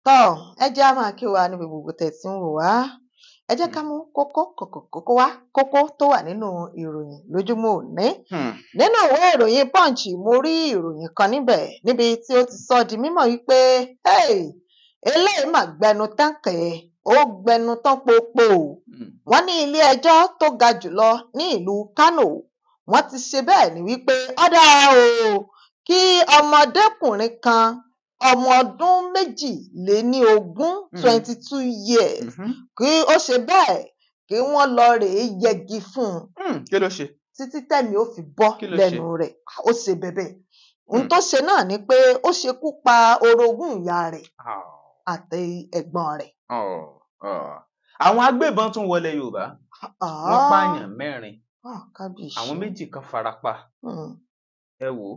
tọ́ ẹ jẹ́ á máa kí wa níbi gbogbo tẹ́ tí ń wò wá. Ẹ jẹ́ ká mú kókó tó wà nínú ìròyìn lójúmọ́ òní. Nínú ìwé ìròyìn Punch mo rí ìròyìn kan níbẹ̀ níbi tí ó ti sọ di mímọ̀ wípé eléyìí mà gbẹnu tán kẹ̀, ó gbẹnu tán popo. Wọ́n ní ilé ẹjọ́ tó ga jùlọ ní ìlú Kánò wọ́n ti ṣe bẹ́ẹ̀ ni wípé ó dáa o kí ọmọdékùnrin kan ọmọ ọdún 22 years kí ó ṣe bẹ́ẹ̀ kí wọ́n lọ rèé yẹgi fún un. Kí ló ṣe? Títí tẹ̀mí ó fi bọ́ lẹ́nu rẹ̀. Ó ṣe bẹ̀bẹ̀. Ohun tó ṣe náà ni pé ó ṣekú pa orogún ìyá rẹ̀ àti ẹ̀gbọ́n rẹ̀. Àwọn agbébọn tún wọlé Yorùbá. Wọ́n pààyàn 4. Àwọn 2 kan farapa. Ẹ wò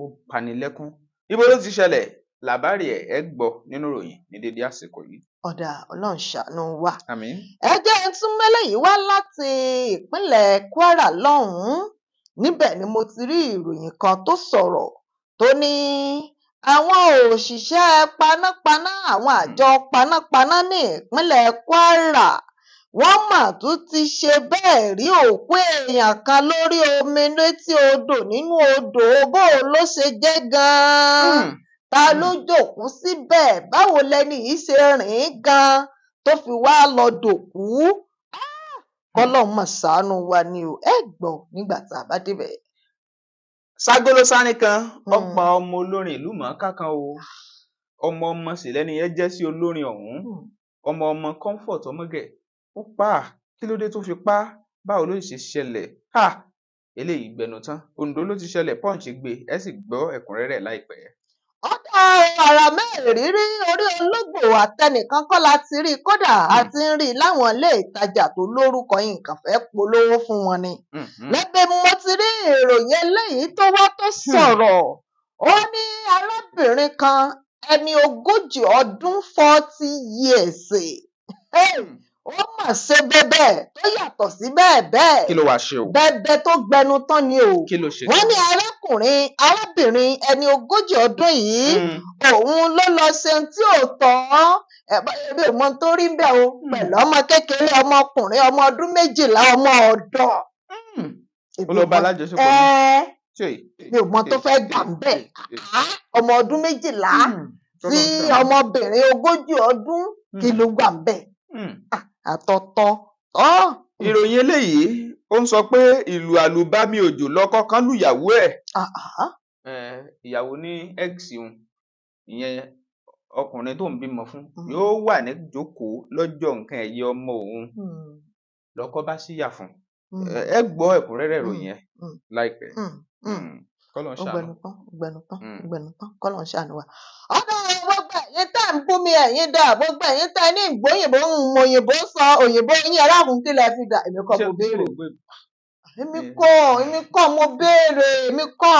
ó panilẹ́kún. Ibo ló ti ṣẹlẹ̀? Làbárí ẹ gbọ́ nínú ìròyìn ní dédé àsìkò yìí. Ọ̀dà Ọlọ́run ṣàánú wa. Àmín. Ẹ jẹ́ n tún mẹ́lẹ́yìí wá láti ìpínlẹ̀ Kwara lọ́hùn-ún. Níbẹ̀ ni mo ti rí ìròyìn kan tó sọ̀rọ̀ tó ní àwọn òṣìṣẹ́ panápaná àwọn àjọ panápaná ní ìpínlẹ̀ Kwara wọ́n mà tún ti ṣe bẹ́ẹ̀ rí òkú èèyàn kan lórí omi létí odò nínú odò. Bó ló ṣe jẹ́ gan-an? Ta ló jókòó síbẹ̀? Báwo lẹni yìí ṣe rìn gan-an tó fi wá lọ dòkú? Kọ́lọ́run mà ṣàánú wa ni o. Ẹ gbọ́ nígbà tá a bá débẹ̀. Ságolo sáni kan ọ̀pọ̀ ọmọ olórin ìlú mọ̀ọ́ká kan o. Ọmọ sì lẹ́ni yẹn jẹ́ sí olórin ọ̀hún. Ọmọ Comfort Ọmọgẹ̀. Ó pa á. Kí ló dé tó fi pa á? Báwo ló ṣe ṣẹlẹ̀? Eléyìí gbẹnu tán. Oǹdó ló ti ṣẹlẹ̀, Punch gbé. Ẹ sì gbọ́ ẹ̀kúnrẹ́rẹ́ láìpẹ́. Ọ̀dà àrà mẹ́rìírí orí ológbò àtẹnìkan kọ́ la ti rí, kódà a ti ń rí i láwọn ilé ìtajà tó lórúkọ nǹkan fẹ́ polówó fún wọn ni. Lẹ́gbẹ̀ẹ́ mo ti rí ìròyìn eléyìí tó wá tó sọ̀rọ̀. Ó ní arábìnrin kan ẹni 40 ọdún 40 years. Ó mà ṣe bẹ́bẹ̀ tó yàtọ̀ sí bẹ́ẹ̀. Kí ló wá ṣe o? Bẹ́bẹ̀ tó gbẹnu tán ni o. Kí ló ṣe? Wọ́n ní arábìnrin ẹni 40 ọdún yìí òun ló lọ ṣe tí ò tọ́. Ẹ̀bí ò mọ tó rí bẹ́ẹ̀ o pẹ̀lú ọmọ kékeré ọmọkùnrin ọmọ ọdún 12 ọmọ ọ̀dọ́. Ó lọ bá alájọṣepọ̀ mi ò mọ tó fẹ́ gbà ń bẹ̀. Ọmọ ọdún 12 tí ọmọbìnrin 40 ọdún kí ló gbà ń bẹ̀. Àtọ̀tọ̀. Ìròyìn eléyìí ó ń sọ pé ìlú àlùbami òjò lọ́kọ kan lùyàwó ẹ̀. Ìyàwó ní x òun ìyẹn ọkùnrin tó ń bímọ fún yóò wà ní ìjókòó lọ́jọ́ nǹkan ẹ̀yẹ ọmọ òun lọ́kọ bá síyà fún. Ẹ gbọ́ ẹ̀kúnrẹ́rẹ́ ìròyìn ẹ̀ láìpẹ́. Kọ́lọ́run ṣàánú. Gbẹnután Kọ́lọ́run ṣàánú wa. Ọ̀dọ̀ gbogbo ẹ̀yin tá ń bú mi ẹ̀yin dà gbogbo ẹ̀yin tá ní ìgbóyìnbó ń mọ òyìnbó sọ òyìnbó yín aráàlú kí lẹ fi dà. Èmi kọ́ mo béèrè. Èmi kọ́ mo béèrè. Èmi kọ́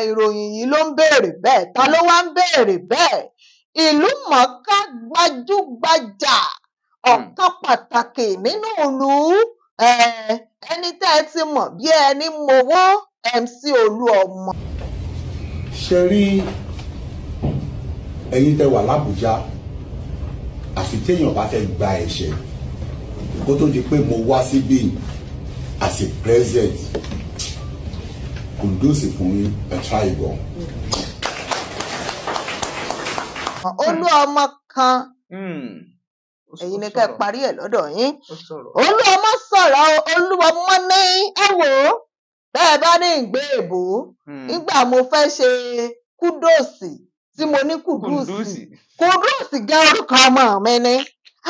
ìròyìn yìí ló ń béèrè bẹ́ẹ̀. Ta ló wá ń béèrè bẹ́ẹ̀? Ìlú mọ̀ọ́ká gbajúgbajà ọ̀kan pàtàkì nínú ìlú ẹni tẹ́ ẹ ti mọ̀ bí ẹni mowó MC Olúọmọ. Ṣe rí ẹ̀yin tẹ́ wà l'Ábùjá àfi téèyàn bá fẹ́ gba ẹ̀ṣẹ̀ kó tó di pé mo wá síbí as a president kùndùsì fún yín ẹ try ìbọn. Olúọmọ kan ẹ̀yin ni ká parí ẹ̀ lọ́dọ̀ yín. Olúọmọ sọ̀rọ̀ Olúọmọ ní ẹ wò ó bẹ́ẹ̀ bá ní ìgbé èbó nígbà mo fẹ́ ṣe kúdòsì tí mo ní kùdùsì jẹ́ orúkọ ọmọ mi ni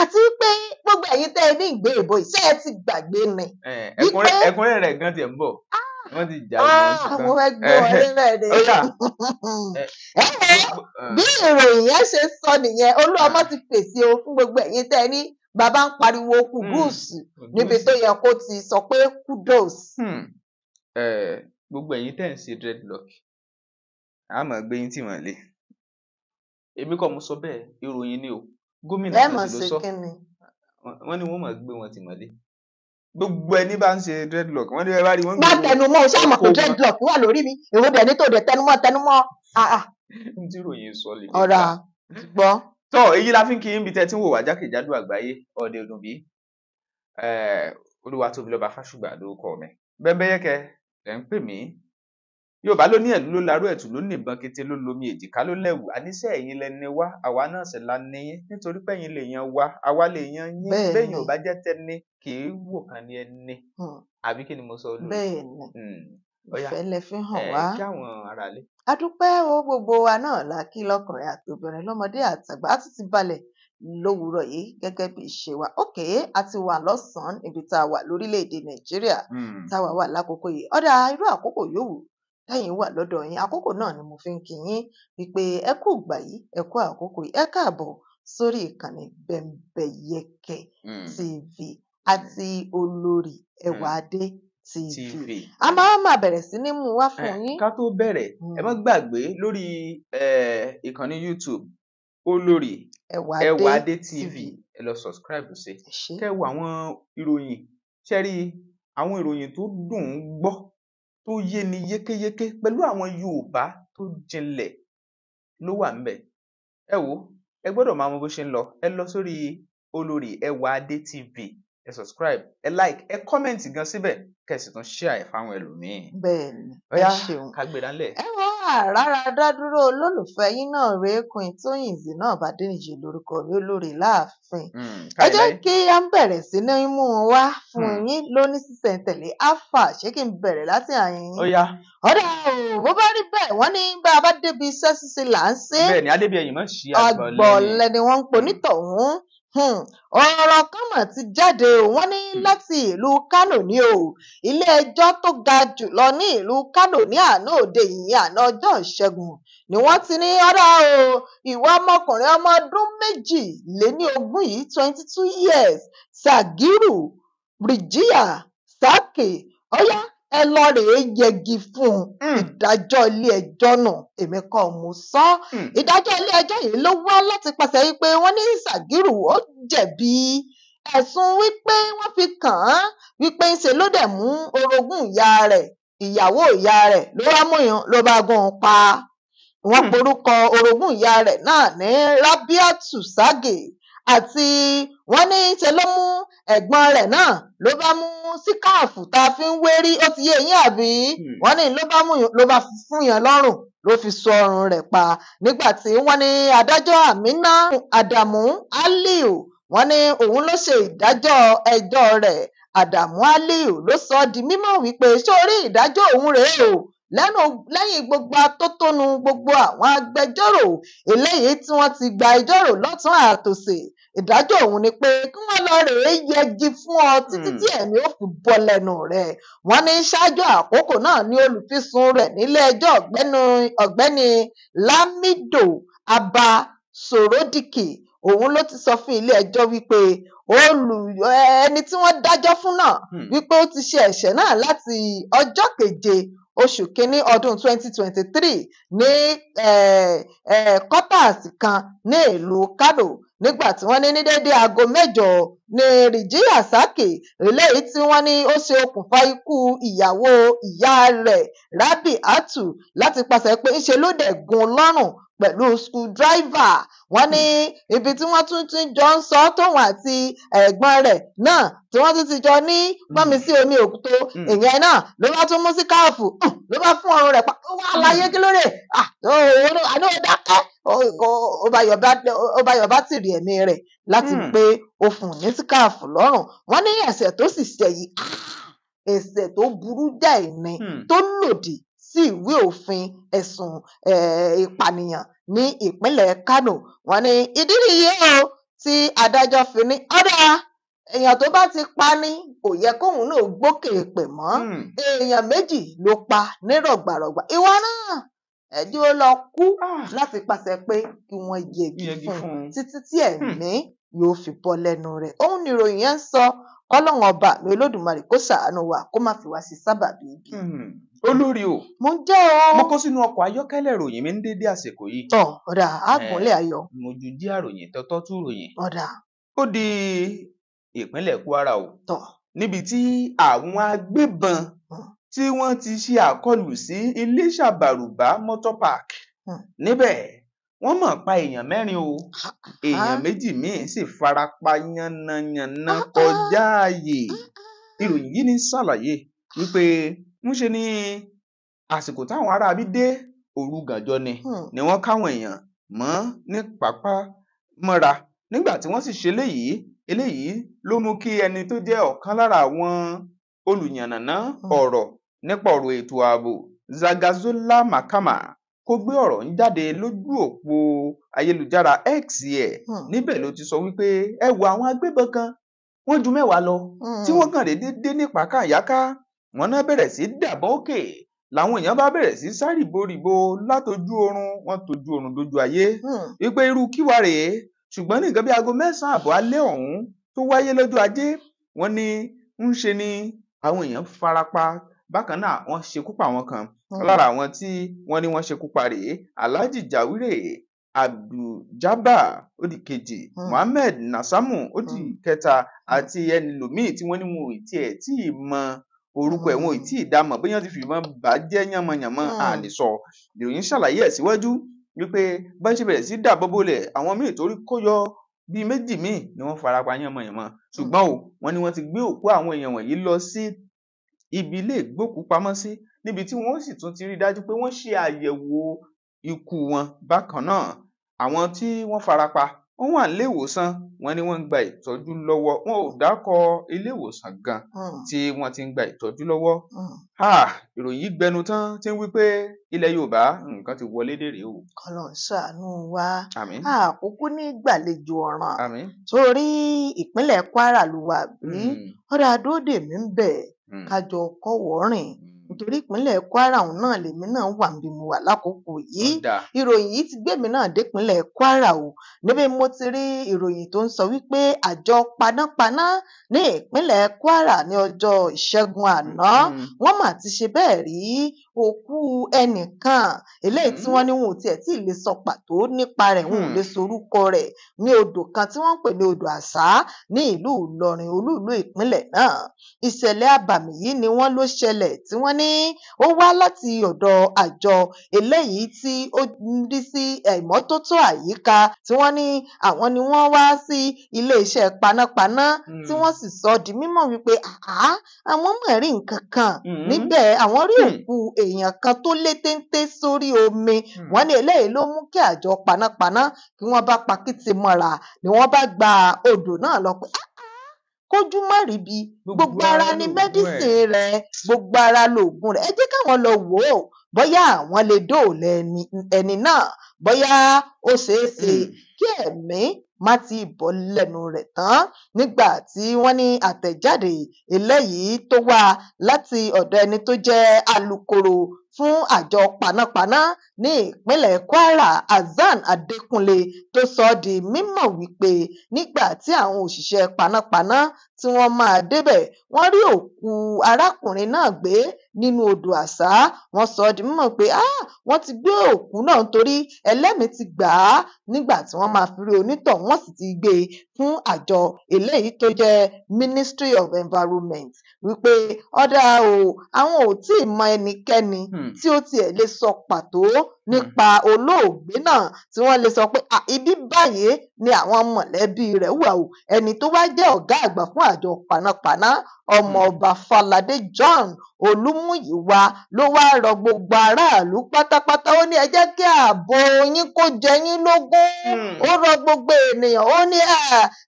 àti pé gbogbo ẹ̀yin tẹ́ ẹ ní ìgbé èbó iṣẹ́ ẹ ti gbàgbé ni. Ẹ̀kúnrẹ́rẹ́ rẹ̀ gan ti ń bọ̀ wọ́n ti jà mo fẹ́ gbé wọlé bẹ́ẹ̀ ni. Bí ìròyìn yẹn ṣe sọ nìyẹn Olúọmọ ti fèsì o fún gbogbo ẹ̀yin tẹ́ ẹ ní bàbá ń pariwo kùdùsì níbi tó yẹ kó ti sọ pé kúdòsì. Gbogbo ẹ̀yin tẹ́ ń ṣe dreadlock a máa gbé yín tì wọ́n lé. Èmi kọ́ mo sọ bẹ́ẹ̀, ìròyìn ni o. Gómìnà kan sì ló sọ. Wọ́n ní wọ́n máa gbé wọn tì wọ́n lé. Gbogbo ẹni bá ń ṣe dreadlock wọ́n ní ẹ bá rí wọn. Má tẹnumọ́ o ṣáà mọ̀ pé dreadlock wà lórí mi. Èwo dẹ̀ ní tó dẹ̀ tẹnumọ́. N tí ìròyìn sọ lè. Ọ̀rà gbọ́. tó èyí la fi ń kí yín bí tẹ́ tí ń wò wá jákèjádò àgbáyé ọdẹ ọdún bí Olúwatóbilọ́ba Fásùgbà lórúkọ mi Bẹ́mbẹ́yẹ́kẹ́ ẹ̀ ń pè mí. Yorùbá ló ní ẹ̀lú ló larú ẹ̀tù ló ní ìbọn kété ló lomi èjìká ló lẹ́wù àníṣe ẹ̀yin lẹni wá àwa náà sì la ní yín nítorí pé ẹ̀yin lè yan wá àwa lè yan yín bẹ́yìn ò bá jẹ́ tẹ́ni kì í wò kàn ní ẹni àbí kí ni mo sọ lórí. bẹ́ẹ̀ni ìfẹ́ lẹ fi hàn wá. kí àwọn aráalé. a dúpẹ́ o gbogbo wa náà la kí lọ́kùnrin àti obìnrin lọ́mọdé àtàgbà á tún ti balẹ̀ lówùúrọ̀ yìí gẹ́gẹ́ bí ìṣe wa òkè a ti wà lọ́sàn-án ibi tá a wà lórílẹ̀‐èdè Nàìjíríà táwa wà lákòókò yìí ọ̀dà irú àkókò yòówù tẹ́yìn wà lọ́dọ̀ yín àkókò náà ni mo fi ń kí yín wípé ẹ kú ìgbà yìí ẹ kú àkókò yìí ẹ káàbọ̀ sórí ìkànnì Bẹ́mbẹ́yẹ́kẹ́ TV àti Olórí Ẹwàdé TV. A máa bẹ̀rẹ̀ sí ní mú wá fún yín. Ká tó bẹ̀rẹ̀ ẹ má gbàgbé lórí ìkànnì YouTube Olórí Ẹwàdé TV ẹ lọ subscribe sí kẹ́ wo àwọn ìròyìn ṣẹ́rí àwọn ìròyìn tó dùn ún gbọ́ tó yé ni yékéyéké pẹ̀lú àwọn Yorùbá tó jinlẹ̀ ló wà ńbẹ̀. Ẹ wò ẹ gbọ́dọ̀ máa mọ bó ṣe ń lọ ẹ lọ sórí Olórí Ẹwàdé TV ẹ subscribe ẹ like ẹ comment gan síbẹ̀ kẹsì tún share ẹ fáwọn ẹlòmíín. bẹ́ẹ̀ni ẹ ṣeun ká gbé dánlẹ̀. ẹ wọ àràrà dádúró olólùfẹ́ yín náà rèé Queen Tóyìnzì náà Bádéníjì lórúkọ mi Olórí Láàfin. ẹ jẹ́ kí a bẹ̀rẹ̀ sí ní mú un wá fún yín lóní sísẹ̀ntẹ̀lé alpha ṣé kí n bẹ̀rẹ̀ láti àyìn yín. ó yá. ọ̀dà o bó bá rí bẹ́ẹ̀ wọ́n ní bá a bá débi iṣẹ́ ṣíṣe là ń ṣe. bẹ́ẹ̀ni adébíyẹyìn mọ sí àgbọ̀lẹ̀ ni wọ́n ń pò nítọ̀hún ọ̀rọ̀ kan mà ti jáde wọ́n ní láti ìlú Kánò ní o ilé-ẹjọ́ tó ga jùlọ ní ìlú Kánò ní àná òde yìí àná ọjọ́ Ìṣẹ́gun ni wọ́n ti ní ọ̀rọ̀ o ìwà ọmọkùnrin ọmọ ọdún 22 yìí 22 years Sagiru Bridgiyar Sake ọ̀yá ẹ lọ rèé yẹgi fún ìdájọ́ ilé-ẹjọ́ náà èmi kan mo sọ ìdájọ́ ilé-ẹjọ́ yìí ló wá láti pàṣẹ wípé wọ́n ní Sagiru ó jẹ̀bi ẹ̀sùn wípé wọ́n fi kàn án wípé ńṣe ló dẹ̀ mú orogún ìyá rẹ̀ ìyàwó ìyá rẹ̀ ló wá múyàn ló bá gún un pa wọ́n porúkọ orogún ìyá rẹ̀ náà ní Rabiatu Sage àti wọ́n ní ṣe ló mú ẹ̀gbọ́n rẹ̀ náà ló bá mú síkáàfù tá a fi ń wérí ó ti yé yín àbí wọ́n ní ló bá fún yàn lọ́rùn ló fi so ọrùn rẹ̀ pa nígbà tí wọ́n ní adájọ́ Amina Adamu Aliu wọ́n ní òun ló ṣe ìdájọ́ ẹjọ́ rẹ̀ Adamu Aliu ló sọ ọ́ di mímọ̀ wípé sórí ìdájọ́ òun rèé o lẹ́yìn gbogbo atótónu gbogbo àwọn agbẹjọ́rò eléyìí tí wọ́n ti gba ẹjọ́ rò lọ́tún àtòsì ìdájọ́ òun ni pé kí wọ́n lọ rèé yẹgi fún ọ títí tí ẹ̀mí ó fi bọ́ lẹ́nu rẹ̀ wọ́n ní ṣáájú àkókò náà ní olùfisùn rẹ̀ nílé ẹjọ́ ọ̀gbẹ́ni Lamido Abba Sorodike òun ló ti sọ fún ilé ẹjọ́ wípé ẹni tí wọ́n dájọ́ fún náà wípé ó ti ṣe ẹ̀ṣẹ̀ náà láti ọjọ́ 7 oṣù kínní ọdún 2023 ní kọ́tàsì kan ní ìlú Kánò nígbà tí wọ́n ní déédéé aago 8 ní Bridgiyar Sake eléyìí tí wọ́n ní ó ṣe okùnfà ikú ìyàwó ìyá rẹ̀ Rabiatu láti pàṣẹ pé ńṣe ló dẹ̀ gún lọ́rùn pẹ̀lú screwdriver wọ́n ní ibi tí wọ́n tún ti jọ ń sọ tóun àti ẹ̀gbọ́n rẹ̀ náà tí wọ́n tún ti jọ ní pọ́nmi sí omi òkúto ìyẹn náà ló bá tún mú síkáàfù ló bá fún ọrùn rẹ̀ pa ó wà láyé kí ló rè àná ó dákẹ́ ó bá yọ bátìrì ẹ̀mí rẹ̀ láti pé ó fún ní síkáàfù lọ́rùn wọ́n ní ẹ̀ṣẹ̀ tó sì ṣẹ̀ yìí ẹ̀ṣẹ̀ tó burú jáì ni tó lòdì sí ìwé òfin ẹ̀sùn ìpànìyàn ní ìpínlẹ̀ Kánò wọ́n ní ìdí nìyí o tí adájọ́ fi ní ọ̀dà èèyàn tó bá ti pa ní kò yẹ kóun náà gbókè pè mọ́ èèyàn 2 ló pa ní rọ̀gbàrọ̀gbà ìwọ náà ẹjọ́ lọ kú láti pàṣẹ pé kí wọ́n yẹgi fún títí tí ẹ̀mí yóò fi bọ́ lẹ́nu rẹ̀ òun ni ìròyìn yẹn ń sọ kọ́lọ́run ọba mi Olódùmarè kó ṣàánú wa kó má fi wá sí sábàbí ibi. Olórí o mo jẹ́ o. mo kó sínú ọkọ̀ ayọ́kẹ́lẹ́ ìròyìn mi ń dédé àsìkò yìí. ọ̀dà àgùnlé ayọ̀. mo ju dí àròyìn tọ́tọ́ tún ròyìn. ọ̀dà. ó di ìpínlẹ̀ Kwara o. níbi tí àwọn agbébọn tí wọ́n ti ṣe àkọlù sí Iléṣà Bàrùbá Motor Park níbẹ̀ wọ́n mọ̀ pa èèyàn 4 o èèyàn méjì míì sì farapa yánnayànna kọjá ààyè. Ìròyìn yìí ní ṣàlàyé wípé ńṣe ni àsìkò táwọn aráabí dé òru gànjọ́ ni wọ́n káwọn èèyàn mọ́ ní pápá mọ́ra. Nígbà tí wọ́n sì ṣe eléyìí ló mú kí ẹni tó jẹ́ ọ̀kan lára àwọn olùyànnàná ọ̀rọ̀ nípa ọ̀rọ̀ ètò ààbò Zagazola Makama kó gbé ọ̀rọ̀ ń jáde lójú òpó ayélujára X ẹ̀. Níbẹ̀ ló ti sọ wípé ẹ wo àwọn agbébọn kan wọ́n ju 10 lọ tí wọ́n kàn déédéé ní pàkàyáká. Wọ́n náà bẹ̀rẹ̀ sí dàbọ̀ òkè làwọn èèyàn bá bẹ̀rẹ̀ sí sá rìbòrìbò látojú oorun, wọ́n tojú oorun dojú ayé wípé irú kíwà rèé. Ṣùgbọ́n ní nǹkan bí aago 9 àbọ̀ alẹ́ ọ̀hún tó wáyé lọ́jọ́ Ajé, wọ́n ní ńṣe ni àwọn èèyàn farapa. Bákan náà wọ́n ṣekú pa àwọn kan. Lára àwọn tí wọ́n ní wọ́n ṣekú pa rèé Alhaji Jawire Abdul-Jabbar ó di kejì, Mohammed Nasamu ó di kẹta àti ẹnìlòmíì tí wọ́n ní wọn ò tiẹ̀ tí ì mọ orúkọ ẹ̀, wọn ò tí ì dámọ̀ bóyá wọ́n ti fìbọn bàjẹ́ yánmọyànmọ àlesọ. Ìròyìn ṣàlàyé ẹ̀ síwájú wípé bá ṣe bẹ̀rẹ̀ sí dàbọ̀ bolẹ̀ àwọn míì torí kó yọ bíi méjì míì ni wọ́n farapa yánmọyànmọ. Ṣùgbọ́n wọ́n ní wọ́n ti gbé òkú àwọn èèyàn wọ̀nyí lọ sí ibi ilé ìgbókùúpamọ́sí níbi tí wọ́n sì tún ti rí dájú pé wọ́n ṣe àyẹ̀wò ikú wọn. Bákan náà àwọn tí wọ́n farapa wọ́n wà nílé ìwòsàn, wọ́n ní wọ́n ń gba ìtọ́jú lọ́wọ́. Wọn ò dákọ ilé ìwòsàn gan tí wọ́n ti ń gba ìtọ́jú lọ́wọ́. Ìròyìn gbẹnu tán tí ń wí pé ilẹ̀ Yorùbá nǹkan ti wọlé dèrè o. Ọlọ́run ṣàánú wa. Àmín. Àkókò ní gbàlejò ọ̀ràn. Àmín. Torí ìpínlẹ̀ Kwara ló wà bí ọ̀dà àdóòdè mi ń bẹ̀ kájọ kọ́wọ́ rìn. Nítorí ìpínlẹ̀ Kwara òun náà lèmi náà wà níbi mo wà lákòókò yìí. Ìròyìn yìí ti gbé mi náà dé ìpínlẹ̀ Kwara o. Níbi mo ti rí ìròyìn tó ń sọ wípé àjọ panápaná ní ìpínlẹ̀ Kwara ní ọjọ́ ìṣẹ́gun àná wọ́n mà ti ṣe bẹ́ẹ̀ rí òkú ẹnìkan eléyìí tí wọ́n ní wọn ò tiẹ̀ tí ì lè sọ pàtó nípa rẹ̀, wọn ò lè sorúkọ rẹ̀, ní odò kan tí wọ́n ń pè ní odò Àṣá ní ìlú Ìlọrin olú ìlú ìpínlẹ̀ náà. Ìṣẹ̀lẹ̀ abàmì yìí ni wọ́n ló ṣẹlẹ̀ tí wọ́n ní ó wá láti ọ̀dọ̀ àjọ eléyìí tí ó rí sí ìmọ́tótó àyíká tí wọ́n ní àwọn ni wọ́n wá sí ilé-iṣẹ́ panápaná tí wọ́n sì sọ di mímọ̀ wípé àwọn mọ̀ rí nǹkan kan níbẹ̀, àwọn rí òkú èèyàn kan tó lé téńté sórí omi. Wọ́n ní eléyìí ló mú kí àjọ panápaná kí wọ́n bá pakítí mọ́ra ni wọ́n bá gba odò náà lọ pé kójú má rí bi gbogbo ara ní mẹ́dísìn rẹ̀, gbogbo ara lòògùn rẹ̀. Ẹ jẹ́ káwọn lọ wò ó bóyá àwọn lè dóòlà ẹni náà, bóyá ó ṣeé ṣe kí ẹ̀mí má ti bọ́ lẹ́nu rẹ̀ tán. Nígbà tí wọ́n ní àtẹ̀jáde eléyìí tó wá láti ọ̀dọ̀ ẹni tó jẹ́ alukoro fún àjọ panápaná ní ìpínlẹ̀ Kwara Hasan Adékúnlé tó sọ di mímọ̀ wípé nígbà tí àwọn òṣìṣẹ́ panápaná tí wọ́n máa débẹ̀ wọ́n rí òkú arákùnrin náà gbé nínú odò Àṣá. Wọ́n sọ di mímọ̀ pé wọ́n ti gbé òkú náà nítorí ẹlẹ́mìí ti gbà á nígbà tí wọ́n máa fi rí onítọ̀hún, wọ́n sì ti gbé e fún àjọ eléyìí tó jẹ́ Ministry of Environment wípé ọ̀dà àwọn ò tí ì mọ ẹnikẹ́ni tí ó tiẹ̀ lè sọ pàtó nípa olóògbé náà tí wọ́n lè sọ pé ibi báyìí ni àwọn mọ̀lẹ́bí rẹ̀ wà o. Ẹni tó wá jẹ́ ọ̀gá àgbà fún àjọ panápaná ọmọọba Falade John Olúmúyìwá ló wá rọ gbogbo aráàlú pátápátá. Ó ní ẹ jẹ́ kí ààbò yín kó jẹ yín lógún. Ó rọ gbogbo ènìyàn, ó ní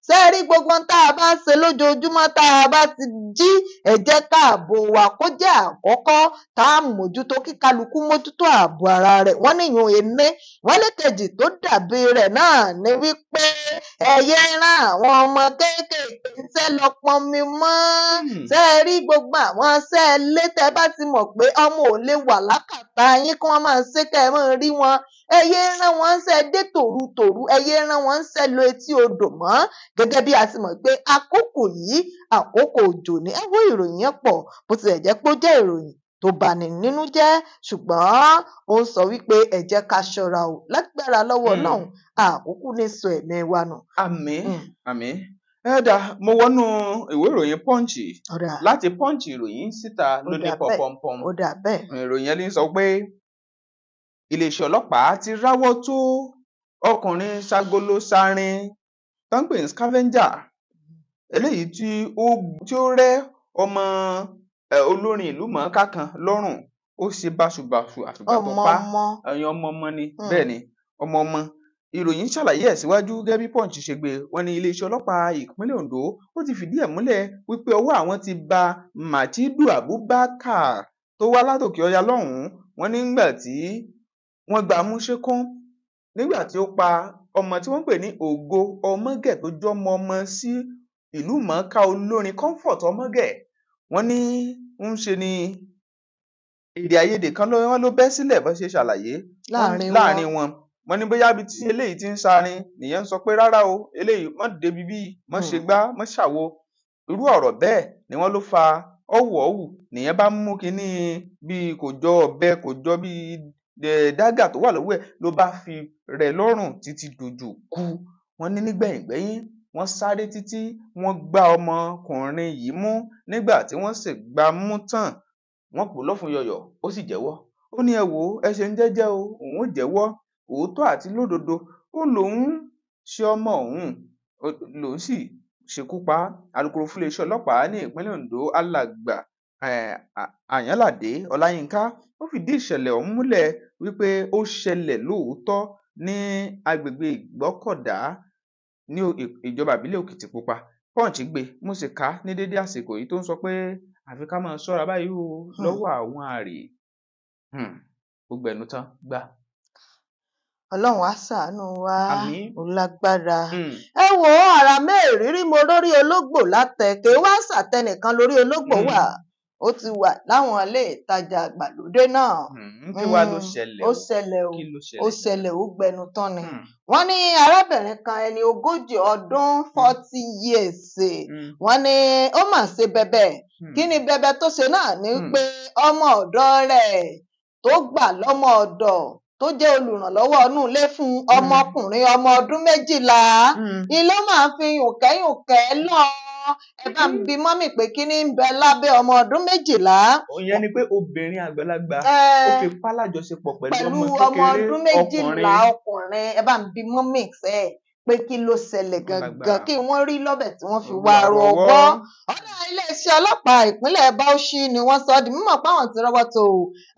ṣé rí gbogbo tá a bá ṣe lójoojúmọ́ tá a bá ti jí ẹ jẹ́ ká ààbò wa kó jẹ́ àkọ́kọ́ tá a mójútó, kí kálukú mójútó ààbò ara rẹ̀. Wọ́n ní ìyún ẹni wọ́n lẹ́kẹ̀jì tó dàbí rẹ̀ náà ni wípé ẹ̀yẹ rán àwọn ọmọ kéékèèké ṣẹ́ lọ pọnmi mọ́. Ṣé rí gbogbo àwọn ṣẹ́ lé tẹ́ bá ti mọ̀ pé ọmọ ò lè wà lákàtà yín kí wọ́n máa ṣe kẹ́ ẹ máa rí wọn. Ẹyẹ rán wọn ṣẹ́ dé tòrutòru, ẹyẹ rán wọn ṣẹ́ lọ etí odò mọ́. Gẹ́gẹ́ bí a ti mọ̀ pé àkókò yìí àkókò òjò ni. Ẹ wo ìròyìn yẹn pọ̀ bó tilẹ̀ jẹ́ pé ó jẹ́ ìròyìn tó bani nínú jẹ́, ṣùgbọ́n ó ń sọ wípé ẹ jẹ́ ká ṣọ́ra o lágbára lọ́wọ́ Ọlọ́run àkókò ní sọ ẹ̀mí wa nù. Àmín àmín. Ẹ̀dà mo wọnú ìwé ìròyìn Punch láti Punch ìròyìn síta lóní pọ̀pọ̀mpọ̀m. Ìròyìn ẹni sọ pé iléeṣẹ́ ọlọ́pàá ti ráwọ́ tó ọkùnrin ṣagolo ṣarin tó ń pè ní scavenger eléyìí tí ó rẹ́ ọmọ olórin ìlú mọ̀ọ́ká kan lọ́rùn ó ṣe báṣubàṣu àfìgbà tó pa ẹ̀yìn ọmọ ni bẹ́ẹ̀ ni ọmọ ìròyìn ṣàlàyé ẹ̀ síwájú gẹ́gẹ́ bí Punch ṣe gbé wọ́n ní iléeṣẹ́ ọlọ́pàá ìpínlẹ̀ Ondo ó ti fìdí ẹ̀ múlẹ̀ wípé ọwọ́ àwọn ti ba Majidu Abubakar tó wá látòkè ọya lọ́hùn-ún wọ́n nígbà tí wọ́n gbà mú ṣekún nígbà tí ó pa ọmọ tí wọ́n pè ní Ògo Ọmọgẹ̀ tó jọmọ ọmọ sí ìlú mọ̀ọ́ká olórin Comfort Ọmọgẹ̀ wọ́n ní ń ṣe ni èdè àìyedè kan ló bẹ́ sílẹ̀ bó ṣe ṣàlàyé láàrin wọn wọ́n ní bóyá ibi tí eléyìí ti ń sarin nìyẹn ń sọ pé rárá o eléyìí mọ́ débi bíi mọ́ ṣe gbá mọ́ ṣàwo irú ọ̀rọ̀ bẹ́ẹ̀ ni wọ́n ló fa ọ̀wù nìyẹn bá mú kínní bíi kò jọ ọ̀bẹ kò jọ bíi dágà tó wà lọ́wọ́ ẹ̀ ló bá fi rẹ̀ lọ́rùn títí dojú kú wọ́n ní nígbẹ̀yìngbẹ́yìn wọ́n sáré títí wọ́n gbá ọmọkùnrin yìí mú nígbà tí wọ́n sì gbá mú tán wọ́n pò lọ́fun yọ̀yọ̀ ó sì jẹ́wọ́ ó ní ẹ wò ó ẹ ṣe ń jẹ́jẹ́ o òun ò jẹ́wọ́ òótọ́ àti lódodo ó lòun ṣe ọmọ òun lòun sì ṣekú pa alukoro fún iléeṣẹ́ ọlọ́pàá ní ìpínlẹ̀ Ondo alàgbà Àyànládé Ọláyínká ó fìdí ìṣẹ̀lẹ̀ ọ̀hún múlẹ̀ wípé ó ṣẹlẹ̀ lóòótọ́ ní agbègbè Ìgbọ́kọ̀dá ní ìjọba ìbílẹ̀ Òkìtìpupa Punch gbé mo sì ká ní dédé àsìkò yìí tó ń sọ pé àfi ká máa ṣọ́ra báyìí o lọ́wọ́ àwọn àrè gbogbo ẹnu tán gbà. Ọlọ́run á ṣàánú wa ó lágbára. Ẹ wo ara mẹ́rìírí mo lórí ológbò látẹ̀kẹ́ wá ṣàtẹnìkan lórí ológbò wà ó ti wà láwọn ilé ìtajà àgbàlódé náà. Kí wá ló ṣẹlẹ̀? Ó ṣẹlẹ̀ ó gbẹnu tán ni. Wọ́n ní arábìnrin kan ẹni 40 ọdún 40 years wọ́n ní ó mà ṣe bẹbẹ kí ni bẹbẹ tó ṣe náà ni pé ọmọ ọ̀dọ̀ rẹ̀ tó gbà lọ́mọ ọ̀dọ̀ tó jẹ́ olùrànlọ́wọ́ inú ilé fún ọmọkùnrin ọmọ ọdún 12 ni ló máa fi yùnkẹ́yùnkẹ́ lọ ẹ bá ń bi mọ́mì pé kí ni ń bẹ lábẹ́ ọmọ ọdún 12. Ìyẹn ni pé obìnrin àgbàlagbà ó fi pálàjọṣepọ̀ pẹ̀lú ọmọ ọdún 12 ọkùnrin ẹ bá ń bi mọ́mì pé kí ló ṣẹlẹ̀ gangan kí wọ́n rí lọ́bẹ̀ tí wọ́n fi wá ro ọgbọ́. Ọ̀dà iléeṣẹ́ ọlọ́pàá ìpínlẹ̀ Bauchi ni wọ́n sọ di mímọ̀ páwọn ti rọ́wọ́ tó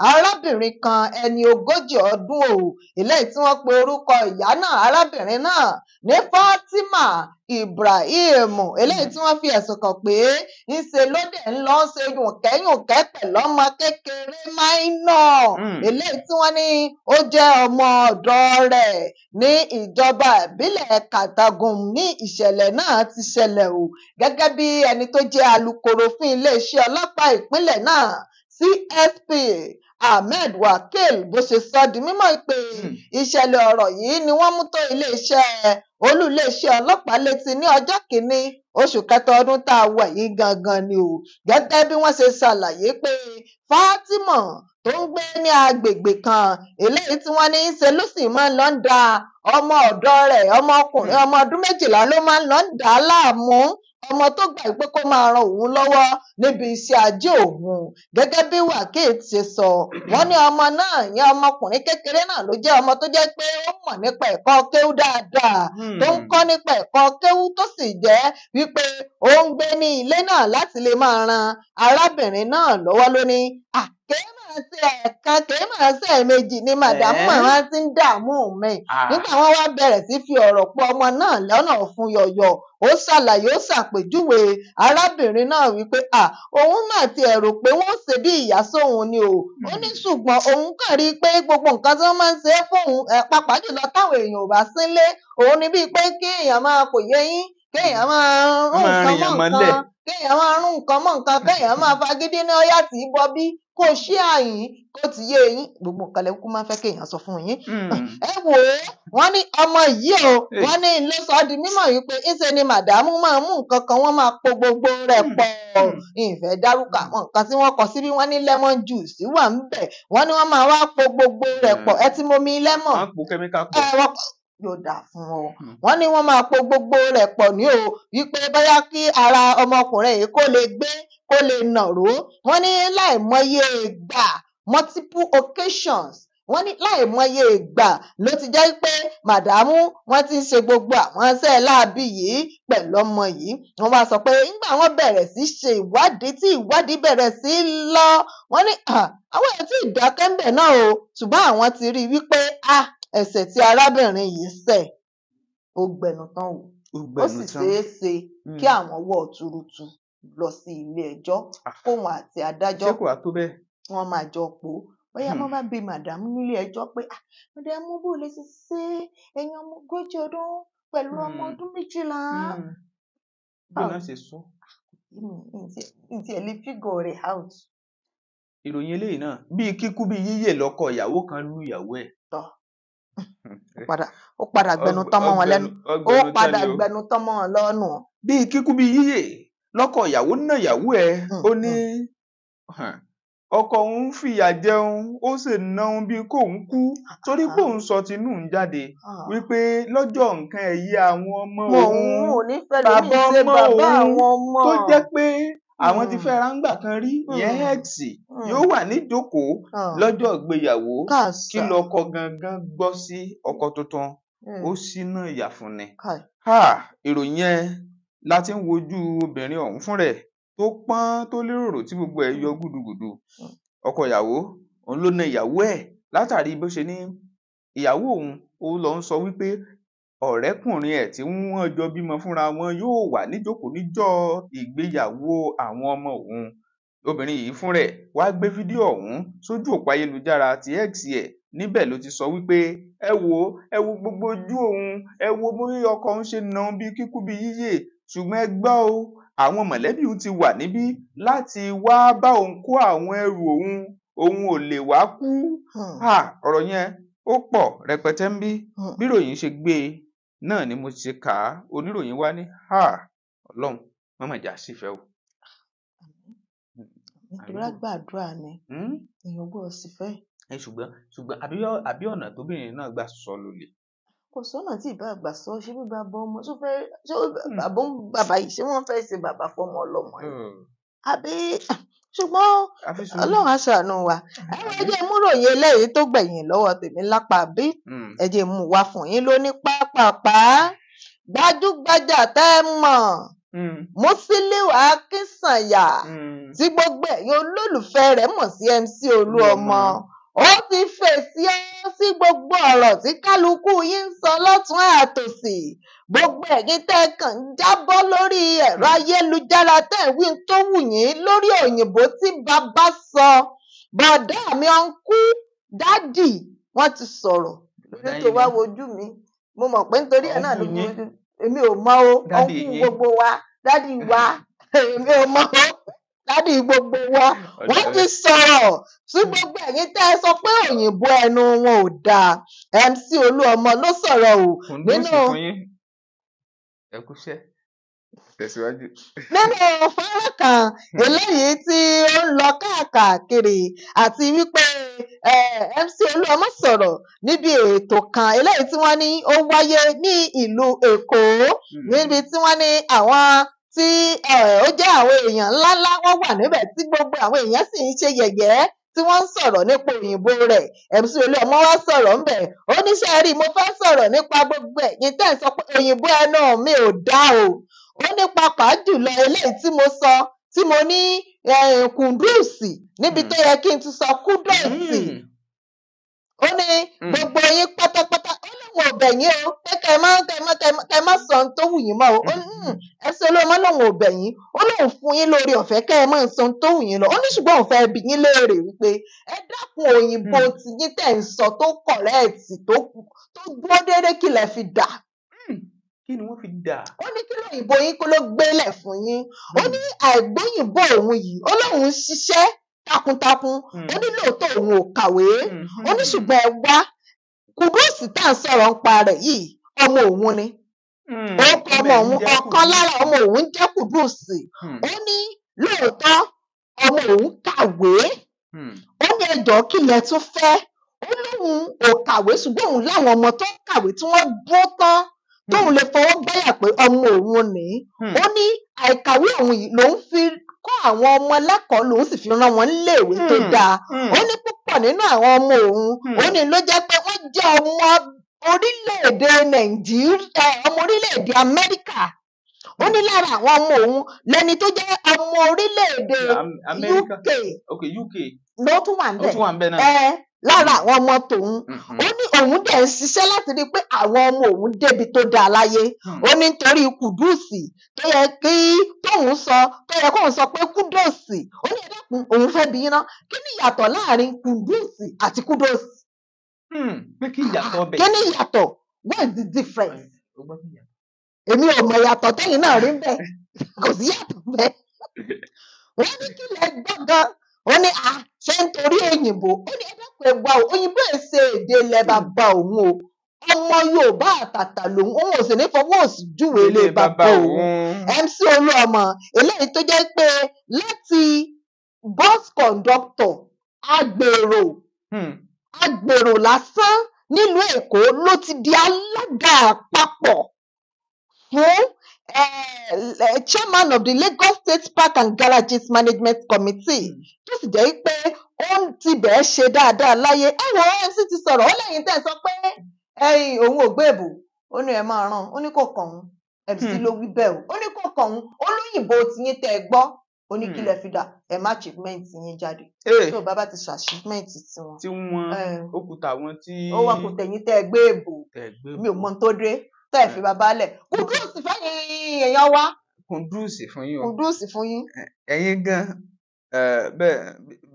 arábìnrin kan ẹni 40 ọdún eléyìí tí wọ́n pe orúkọ ìyá náà arábìnrin náà ní Fatima Ibrahim eléyìí tí wọ́n fi ẹ̀sùn kàn pé ńṣe ló dẹ̀ ń lọ ṣe yùnkẹ́yùnkẹ́ pẹ̀lú ọmọ kékeré máínà eléyìí tí wọ́n ní ó jẹ́ ọmọ ọ̀dọ̀ rẹ̀ ní ìjọba ìbílẹ̀ Katagum ní ìṣẹ̀lẹ̀ náà ti ṣẹlẹ̀ gẹ́gẹ́ bí ẹni tó jẹ́ alukoro fún iléeṣẹ́ ọlọ́pàá ìpínlẹ̀ náà CSP Ahmed Wakil bó ṣe sọ di mímọ̀ pé ìṣẹ̀lẹ̀ ọ̀rọ̀ yìí ni wọ́n mú tó olú iléeṣẹ́ ọlọ́pàá létí ní ọjọ́ 1 oṣù kẹta ọdún tá a wà yìí gangan ni gẹ́gẹ́ bí wọ́n ṣe ṣàlàyé pé Fatima tó ń gbé ní agbègbè kan eléyìí tí wọ́n ní í ṣe ló sì máa ń lọ ń da ọmọ ọ̀dọ̀ rẹ̀ ọmọkùnrin ọmọ ọdún 12 ló máa ń lọ ń dà á láàmú ọmọ tó gbà pé kó máa ran òun lọ́wọ́ níbi iṣẹ́ ajé òun gẹ́gẹ́ bí Wakil ṣe sọ wọ́n ní ọmọ náà yẹn ọmọkùnrin kékeré náà ló jẹ́ ọmọ tó jẹ́ pé ó mọ̀ nípa ẹ̀kọ́ kéwú dáadáa tó ń kọ́ nípa ẹ̀kọ́ kéwú tó sì jẹ́ wípé ó ń gbé ní ilé náà láti lè máa ran arábìnrin náà lọ́wọ́ lónìí kèé máa ṣe ẹ̀ẹ̀kan kèé máa ṣe ẹ̀ẹ̀mejì ni màdàmú màmá ti ń dààmú mi nígbà wọ́n wá bẹ̀rẹ̀ sí fi ọ̀rọ̀ pọ̀ ọmọ náà lọ́nà fún yọ̀yọ̀ ó ṣàlàyé ó ṣàpèjúwe arábìnrin náà wípé òun mà ti ẹ̀rù pé wọ́n ṣe bí ìyá sóhun ni ó ní ṣùgbọ́n òun kàn rí i pé gbogbo nǹkan tí wọ́n máa ń ṣe fóun pàápàá jùlọ táwọn èèyàn ò bá sílé òun ni bíi pé kí èèyàn máa kò yé yín kéèyàn máa rún nǹkan mọ́ nǹkan kéèyàn máa rún nǹkan mọ́ nǹkan kéèyàn máa fagídí ní ọyá tí í bọ bí kò ṣí àyín kó ti yé yín gbogbo nǹkan lẹ́kún máa fẹ́ kéèyàn sọ fún yín. ẹ wò ó wọ́n ní ọmọ yìí wọ́n ní ló sọ di mímọ̀ yìí pé ńṣe ni màdàmú máa mú nǹkan kan wọ́n máa po gbogbo rẹ̀ pọ̀ ìfẹ́ dárúkọ àwọn nǹkan tí wọ́n kọ síbí wọ́n ní lemon juice wà ń bẹ̀ wọ́n ní wọ́n máa wá po gbogbo rẹ̀ pọ̀ ẹ ti momi lemon yóò dà fún ọ wọ́n ní wọ́n máa po gbogbo rẹ̀ pọ̀ ní wípé bóyá kí ara ọmọkùnrin yìí kó lè gbé kó lè nàró wọ́n ní láìmọye ìgbà multiple occasions wọ́n ní láìmọye ìgbà ló ti jẹ́ pé màdámù wọ́n ti ń ṣe gbogbo àwọn iṣẹ́ láabi yìí pẹ̀lú ọmọ yìí. Wọ́n wá sọ pé nígbà wọ́n bẹ̀rẹ̀ sí ṣe ìwádìí tí ìwádìí bẹ̀rẹ̀ sí lọ, wọ́n ní àwọn èèyàn tí ìdákẹ́ ń bẹ̀ náà o, ṣùgbọ́n àwọn ti rí i wípé ẹ̀ṣẹ̀ tí arábìnrin yìí ṣẹ̀ ó gbẹnu tán o. Ó sì ṣeé ṣe kí àwọn wọ́ tuurutu lọ sí ilé ẹjọ́ kóun àti adájọ́ wọ́n máa jọ pò ó. Bóyá wọ́n bá bi màdámù nílé ẹjọ́ pé màdámù bó lè ṣe ṣe ẹ̀yin ọmọ 40 ọdún pẹ̀lú ọmọ ọdún 12. Bí wọ́n ṣe sọ. Ǹtí ẹ̀ lè figure rẹ̀ out. Ìròyìn eléyìí náà bíi kíkú bíi yíyè lọ́kọ ìyàwó kan lù ìyàwó ẹ̀. Ó padà gbẹnu tán mọ́ wọn lẹ́nu. Ó padà gbẹnu tán mọ́ wọn lọ́nu. Bíi kíkú bíi yíyè lọ́kọ ìyàwó náà ìyàwó ẹ̀ ó ní ọkọ òun fìyà jẹun ó sì náà bí kóun kú torí pé òun sọ tinú ń jáde wípé lọ́jọ́ nǹkan ẹ̀yẹ àwọn ọmọ òun bàbá ọmọ òun tó jẹ́ pé àwọn ti fẹ́ ráńgbà kan rí ìyẹn x yóò wà níjókòó lọ́jọ́ ìgbéyàwó kí lọkọ gangan gbọ́ sí ọkọ tuntun ó ṣínà ìyà fún ni. Ìròyìn yẹn láti ń wojú obìnrin ọ̀hún fún rẹ̀ tó pọ́n tó lérò tí gbogbo ẹ̀ yọ gúdugùdu. Ọkọ ìyàwó òun ló na ìyàwó ẹ̀ látàrí bó ṣe ní ìyàwó òun ó lọ ń sọ wípé ọ̀rẹ́kùnrin ẹ̀ tí wọ́n jọ bímọ fúnra wọn yóò wà níjókòó níjọ́ ìgbéyàwó àwọn ọmọ òun. Obìnrin yìí fún rẹ̀ wá gbé fídíò ọ̀hún sójú òpó ayélujára ti X ẹ̀ níbẹ̀ ló ti sọ wípé ẹ wo gbogbo ojú òun, ẹ wo bí ọkọ òun ṣe nà bí kíkú bí yíyè, ṣùgbọ́n ẹ gbọ́ o àwọn mọ̀lẹ́bí òun ti wà níbí láti wá bá òun kó àwọn ẹrù òun ò lè wá kú. Ọ̀rọ̀ yẹn ó pọ̀ rẹpẹtẹ ń bí ìròyìn ṣe gbé e náà ni mo ti kà á. Oníròyìn wá ní Ọlọ́run mọ̀mọ́ ìjà sífẹ́ o. Àdúrà gbàdúrà ni èèyàn gbọ́dọ̀ sífẹ́. Ṣùgbọ́n àbí ọ̀nà tóbìnrin náà gbà sọ lólè. Kò sọ́nà tí ìbá àgbà sọ ṣé bí bàbá ọmọ ṣé bàbá yìí ṣé wọ́n fẹ́ ṣe bàbá fọmọ ọlọ́mọ ni àbí ṣùgbọ́n Ọlọ́run á ṣàánú wa. Ẹ jẹ́ mú ròyìn eléyìí tó gbẹ̀yìn lọ́wọ́ tèmi lápá bí ẹ jẹ́ mú wá fún yín lóní pápápá. Gbajúgbajà tẹ́ ẹ mọ̀ Musiliu Akínsànyà tí gbogbo ẹ̀yin olólùfẹ́ rẹ̀ mọ̀ sí MC Olúọmọ ó ti fèsì sí gbogbo ọ̀rọ̀ tí kálukú yín ń sọ lọ́tún àtòsì. Gbogbo ẹ̀yin tẹ́ kàn ń jábọ́ lórí ẹ̀rọ ayélujára tẹ́ wí tó wù yín lórí òyìnbó tí bàbá sọ. Bọ̀dá mi ọ̀nkú dádì wọ́n ti sọ̀rọ̀ lórí tó wá wojú mi. Mo mọ̀ pé nítorí ẹ̀ náà ló wojú èmi ò mọ̀ o ọ̀nkú gbogbo wa dádì wa èmi ò mọ̀ o dádì gbogbo wa wọ́n ti sọ̀rọ̀ sí gbogbo ẹ̀yin tẹ́ ẹ sọ pé òyìnbó ẹnu wọn ò dáa. MC Olúọmọ ló sọ̀rọ̀ o nínú fọ́nrán kan eléyìí tí ó ń lọ káàkiri àti wípé MC Olúọmọ sọ̀rọ̀ níbi ètò kan eléyìí tí wọ́n ní ó wáyé ní ìlú Èkó níbi tí wọ́n ní àwọn tí ó jẹ́ àwọn èèyàn ńláńlá wọ́n wà níbẹ̀ tí gbogbo àwọn èèyàn sì ń ṣe yẹ̀yẹ́ tí wọ́n ń sọ̀rọ̀ nípa òyìnbó rẹ̀. MC Olúọmọ wá sọ̀rọ̀ ńbẹ̀ ó ní ṣé ẹ rí mo fẹ́ sọ̀rọ̀ nípa gbogbo ẹ̀yin tẹ́ ẹ sọ pé òyìnbó ẹnu mi ò dá o. Ó ní pàápàá jùlọ eléyìí tí mo sọ tí mo ní kùndùsì níbi tó yẹ kí n ti sọ kúdọ̀sì. Ó ní gbogbo yín pátápátá ó lóun ò bẹ̀ yín o pé kẹ má sọ ohun tó wù yín mọ́ o. MC Olúọmọ lòun ò bẹ̀ yín ó lóun fún yín lórí ọ̀fẹ́ kẹ́ ẹ má sọ ohun tó wù yín lọ. Ó ní ṣùgbọ́n òun fẹ́ bi yín léèrè wípé ẹ dákun òyìnbó tí yín tẹ̀ ń sọ tó kọ̀rẹ́ẹ̀tì tó dúró déédéé kí lẹ fi dà. Kí ni wọ́n fi dà? Ó ní kí lóyìnbó yín kó ló gbélẹ̀ fún yín. Ó ní àìgbóyìnbó òun yìí ó lóun ń ṣiṣẹ́ takuntakun. Ó ní lóòótọ́ òun ò kàwé. Ó ní ṣùgbọ́n ẹ wá kùdùsì tá à ń sọ̀rọ̀ ń pa rẹ̀ yìí ọmọ òun ni. Orúkọ ọmọ òun ọ̀kan lára ọmọ òun jẹ́ kùdùsì. Ó ní lóòótọ́ ọmọ òun kàwé. Ó ní ẹjọ́ kí lẹ tún fẹ́. Ó lóun ò kàwé ṣùgbọ́n òun láwọn ọmọ tó kàwé tí wọ́n dúró tán tóun lè fọwọ́ gbáyà pé ọmọ òun ni ó ní àìkàwé òun yìí lòun fi kọ́ àwọn ọmọ lẹ́kọ̀ọ́ lòun sì fi rán wọn níléèwé tó dáa ó ní púpọ̀ nínú àwọn ọmọ òun ó ní ló jẹ́ pé wọ́n jẹ́ ọmọ orílẹ̀-èdè Nàìjíríà ọmọ orílẹ̀-èdè Amẹ́ríkà ó ní lára àwọn ọmọ òun lẹni tó jẹ́ ọmọ orílẹ̀-èdè UK ló tún wà níbẹ̀ lára àwọn ọmọ tòun ó ní òun dẹ̀ ń ṣiṣẹ́ láti rí i pé àwọn ọmọ òun débi tó dáa láyé ó ní nítorí kùdùsì tó yẹ kí tóun sọ tó yẹ kóun sọ pé kúdòsì ó ní ẹ̀dẹ́kun òun fẹ́ bí iná kí ni ìyàtọ̀ láàrin kùdùsì àti kúdòsì. pé kí ìyàtọ̀ bẹ̀. kí ni ìyàtọ̀ what is the difference. èmi ò mọ ìyàtọ̀ tẹ́yìn náà rí bẹ́ẹ̀ kò sí ìyàtọ̀ bẹ́ẹ̀. wọ́n ní kí lẹ gbọ́ngàn ó ní ṣé nítorí òyìnbó ó ní ẹ̀dẹ́kun ẹ̀gbá òyìnbó èsè èdè ilẹ̀ bàbá òun o ọmọ Yorùbá àtàtà lòun òun ò sì ní fọwọ́ òsì júwe ilé bàbá òun MC Olúọmọ eléyìí tó jẹ́ pé láti bus conductor agbèrò lásán nílùú Èkó ló ti di alága àpapọ̀ fún chairman of the Lagos State Park and Garages Management Committee tó sì jẹ́ pé ó ti bẹ̀ẹ́ ṣe dáadáa láyé ẹ̀wọ̀n MC ti sọ̀rọ̀ ó lẹ́yìn tẹ́ sọ pé òun ò gbé èbò ó ní ẹ máa ràn ó ní kò kàn òun MC ló wí bẹ́ẹ̀ ó ní kò kàn òun olóyìnbó tiyín tẹ́ ẹ gbọ́ ó ní kí lẹ fi dà ẹ má achievement yín jáde tó bàbá ti sọ achievement tiwọn. tí wọn ó kùtà wọn tí. ó wà kó tẹ̀yìn tẹ́ ẹ gbé èbò mi ò mọ tó dé tẹ́ ẹ fi bàbá lẹ̀ kùdùsì fẹ́yìn èèyàn wa. kùdùsì fún yín o kùdùsì fún yín. ẹ̀yin gan bẹ́ẹ̀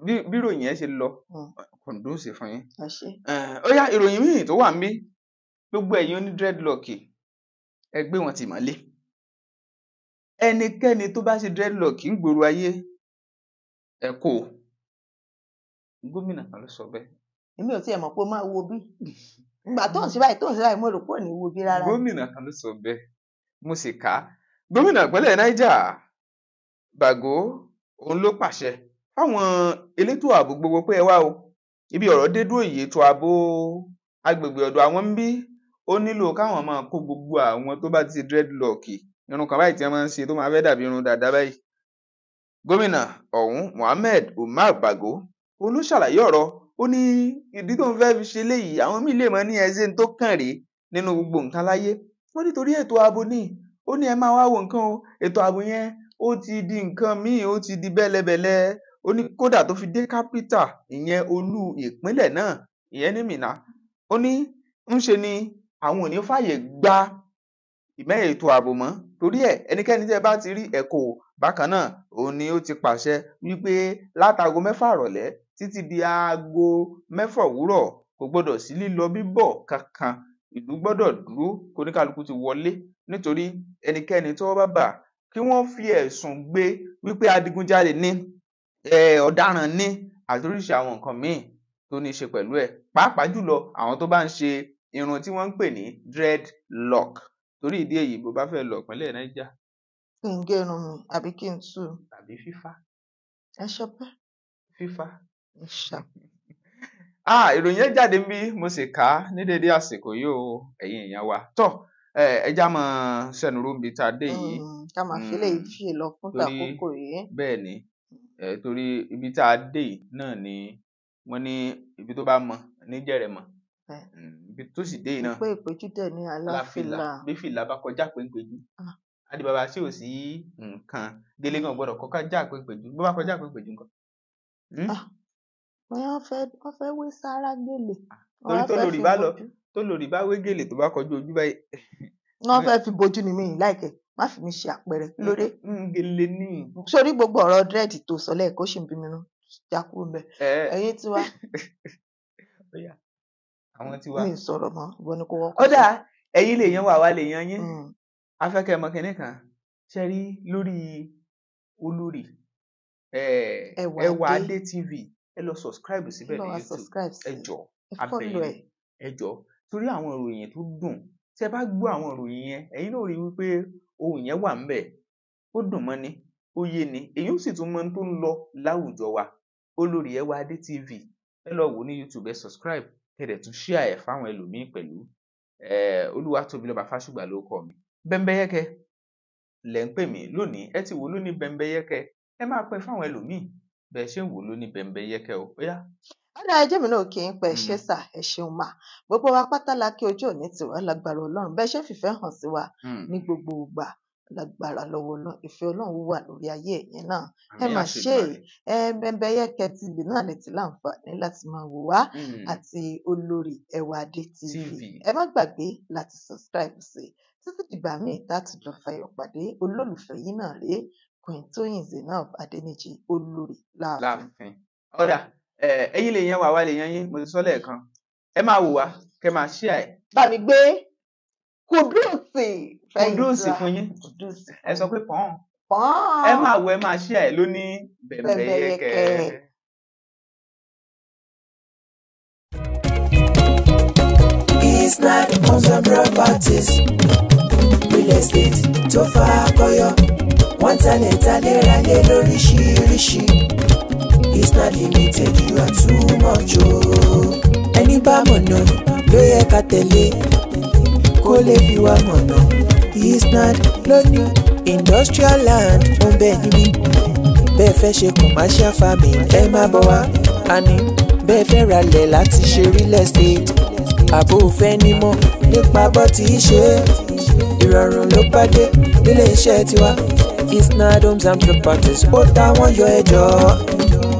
bí ìròyìn yẹn ṣe lọ kùdùsì fún yín. ó yá ìròyìn míì tó wà ń bí gbogbo ẹ̀yin oní dreadlock ẹ gbé wọn tì mọ́lé ẹnikẹ́ni tó bá ṣe dreadlock ń gbòòrò ayé ẹ kó gómìnà kan ló sọ bẹ́ẹ̀. èmi ò tiẹ̀ mọ̀ pé ó máa wo bí ìgbà tó ń ṣe báyìí mo rò pé ò ní wo bí rárá. gómìnà kan ló sọ bẹ́ẹ̀ mo sì kà á gómìnà ìpínlẹ̀ Niger Bago òun ló pàṣẹ fáwọn elétò ààbò gbogbo pé ẹ wá o ibi ọ̀rọ̀ dé dúró yìí ètò ààbò agbègbè ọ̀dọ̀ àwọn ń bí ó nílò káwọn máa kó gbogbo àwọn tó bá ti ṣe dreadlock irun kan báyìí tí wọ́n máa ń ṣe tó máa fẹ́ dàbí irun dàda báyìí. gómìnà ọ̀hún Mohammed Umar Bago òun ló ṣàlàyé ọ̀rọ̀ ó ní ìdí tó ń fẹ́ fi ṣe léyìí àwọn míì lè mọ ní ẹsẹ̀ tó kàn rí nínú gbogbo nǹkan láyé wọ́n nítorí ètò ààbò ní ó ní ẹ máa wá wo nǹkan o ètò ààbò yẹn ó ti di nǹkan míì ó ti di bẹ́lẹ́bẹ́lẹ́ ó ní kódà tó fi dé kápítà ìyẹn olú ìpínlẹ̀ náà ìyẹn ní Minna ó ní ń ṣe ni àwọn ò ní fàyè gba ìmẹ́ ètò ààbò mọ́ torí ẹ̀ ẹnikẹ́ni tí ẹ bá ti rí ẹ̀kọ́ bákan náà òun ni ó ti pàṣẹ wípé látago 6 ìrọ̀lẹ́ títí di aago 6 òwúrọ̀ kò gbọdọ̀ sí lílọ bíbọ̀ kankan ìlú gbọdọ̀ dúró kóníkálukú ti wọlé nítorí ẹnikẹ́ni tí wọ́n bá bà kí wọ́n fi ẹ̀sùn gbé wípé adigunjalè ní ọ̀daràn ní àti oríṣi àwọn nǹkan míì tó ní í ṣe pẹ̀lú ẹ̀ pàápàá jùlọ àwọn tó bá ń ṣe irun tí wọ́n ń pè ní dreadlock torí ìdí èyí bó bá fẹ́ lọ ìpínlẹ̀ Niger. kí n gẹrun mi àbí kí n tú. tàbí fífá. ẹ ṣọpẹ́. fífá. ẹ ṣá. ìròyìn yẹn jáde bí mo sì kà á ní dédé àsìkò yìí o ẹ̀yin èèyàn wa tọ́ ẹja mọ sẹnurú bíi tá a dé yìí. ká máa fi lè fi lọ fún tàkókò yìí. bẹ́ẹ̀ ni torí ibi tá a dé yìí náà ni wọ́n ní ibi tó bá mọ níjẹ̀rẹ̀ mọ́ ibi tó sì dé yìí náà. pé ìpéjú dẹ̀ ní aláfìlà. bí fìlà bá kọjá péńpéjú adìbàbà tí ò sí nǹkan délé kan gbọ́dọ̀ kọjá péńpéjú bó bá kọjá péńpéjú nǹkan. wọ́n fẹ́ wé sára gèlè. torí tó lórí bá wé gèlè tó bá kọjú ojú báyìí. wọ́n fẹ́ fi bojú ni mí láìkẹ́ má fi mi ṣe àpẹẹrẹ lórí. gèlè ní. sórí gbogbo ọ̀rọ̀ dírẹ́ẹ̀dì tó sọ lẹ́ẹ̀kọ́ ṣì ń bí mi nú jákú ń bẹ. ẹ̀yin tiwa. àwọn tiwa. mi sọ̀rọ̀ mọ́ ìwọ ni kò wọ́pọ̀. ó dáa ẹ̀yin lè yan wà lè yan yín. afẹ́kẹ́ mọ̀kìnní kan ṣe rí lórí olórí Ẹwà-Adé TV ẹ lọ subscribe síbẹ̀ ní YouTube ẹ jọ̀ọ́ abẹ́yẹn ẹ jọ̀ọ́ torí àwọn ìròyìn tó dùn tí ẹ bá gbọ́ àwọn ìròyìn yẹn ẹ̀yin náà rí wípé ohun yẹn wà ńbẹ̀ ó dùn mọ́ ni ó yé ni èyí ó sì tún mọ tó ń lọ láwùjọ wa olórí Ẹwà-Adé TV ẹ lọ wò ní YouTube ẹ subscribe kẹdẹ tún share ẹ fáwọn ẹlòmíín pẹ̀lú Olúwatóbilọ́ba Fásùgbà ló kọ mi. Bẹ́mbẹ́yẹ́kẹ́ lẹ́ ń pè mí lónìí, ẹ ti wò lóní Bẹ́mbẹ́yẹ́kẹ́, ẹ máa pín fáwọn ẹlòmíì bẹ́ẹ̀ ṣe ń wò lóní Bẹ́mbẹ́yẹ́kẹ́ o. Ó yá. Ọ̀dà ẹjẹ́ mi náà kì í pẹ́ ṣé sà ẹ ṣeun mà. Gbogbo wa pátá la kí ojú òní tiwa lágbára Ọlọ́run bẹ́ẹ̀ ṣe fìfẹ́ hàn sí wa ní gbogbo ìgbà lágbára lọ́wọ́ Ọlọ́run. Ìfẹ́ Ọlọ́run wà lórí ayé ẹ̀yin náà. Ẹ mà ṣe Bẹ́mbẹ́yẹ́kẹ́ TV náà lè ti láǹfààní láti máa wò wá àti Olórí Ẹwàdé TV. Ẹ má gbàgbé láti subscribe sí títí dìgbà míì láti jọ fayọ̀ pàdé. Olólùfẹ́ yín náà rèé Queen Tóyìn Zainab Adéníjì Olórí Láàfin. Ọ̀dà ẹ̀yin lè yan wá lè yan yín, mo ti sọ lẹ́ẹ̀kan, ẹ máa wò wá kẹ́ máa share ẹ̀. Bá mi gbé kùdùsì fún yín, ẹ sọ pé pọ́n ẹ máa wò ẹ máa share ẹ̀ lóní Bẹ́mbẹ́yẹ́kẹ́. Isnad Homes and Properties, real estate tó fà kọyọ, wọ́n talẹ̀ ralé lóríṣiríṣi. Isnad Limited, you are too much o. Ẹni bá mọ̀nà ló yẹ ká tẹ̀lé kó lè fi wá mọ̀nà. Isnad lóní industrial land ó ń bẹ níbí. Bẹ́ẹ̀ fẹ́ ṣe commercial farming ẹ má bọ̀ wá. Àní bẹ́ẹ̀ fẹ́ ralẹ̀ láti ṣe real estate. Àbò fẹ́ nímọ̀ nípa bó ti ṣe ìrọ̀rùn ló bá dé nílé iṣẹ́ tiwa. Isnad Homes and Properties ó táwọn yọ ẹjọ́.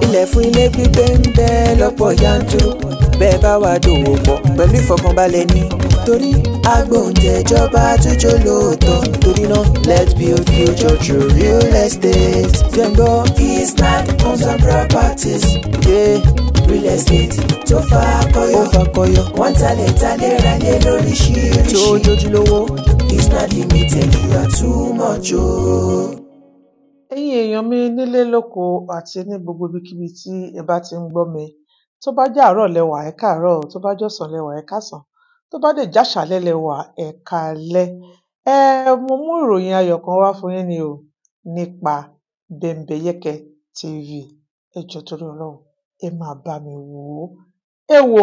Ilẹ̀ fún ilé gbígbé ń bẹ lọ́pọ̀ yanturu. Bẹ́ẹ̀ bá wà dòwò pọ̀ pẹ̀lú ìfọkànbalẹ̀ ní. Torí agbóhùnjẹjọba àtúnjọ lóòótọ́. Torí náà let's build future through real estate. Jẹ́ngbọ́ Isnad Homes and Properties. Real estate tó fà kọyọ. Wọ́n talẹ̀ ralé lóríṣiríṣi. Tó jójúlówó. Isnad Limited, you are too much o. Ẹ̀yin èèyàn mi nílé lóko àti ní gbogbo ibikíbi tí ẹ bá ti ń gbọ́ mi, tó bá jẹ́ àárọ̀ lẹ́wà ẹ káàárọ̀, tó bá jọ̀sán lẹ́wà ẹ káàsán, tó bá dé jáṣálẹ́ lẹ́wà ẹ káalẹ́. Mo mú ìròyìn ayọ̀ kan wá fún yín ni o nípa Bẹ́mbẹ́yẹ́kẹ́ TV. Ẹ jọ̀ọ́ torí Ọlọ́run ẹ máa bá mi wò ó. Ẹ wo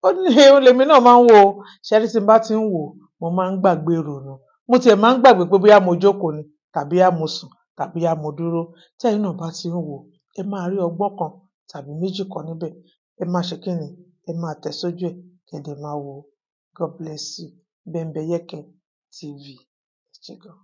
ó ní ohun lèmi náà máa ń wò ó. Ṣẹ́rí tí n bá ti ń wò mo máa ń gbàgbé ìrònú. Mo tiẹ̀ máa ń gbàgbé pé bóyá mo jókòó ni tàbí mo sùn tàbí mo dúró. Tẹ́yin náà bá ti ń wò ẹ máa rí ọgbọ́n kan tàbí méjì kan níbẹ̀. Ẹ máa ṣe kí ni? Ẹ máa tẹ̀ sójú ẹ̀ kẹ́dẹ̀ máa wò ó. God bless you. Bẹ́mbẹ́yẹ́kẹ́ TV. Ẹ ṣé gan.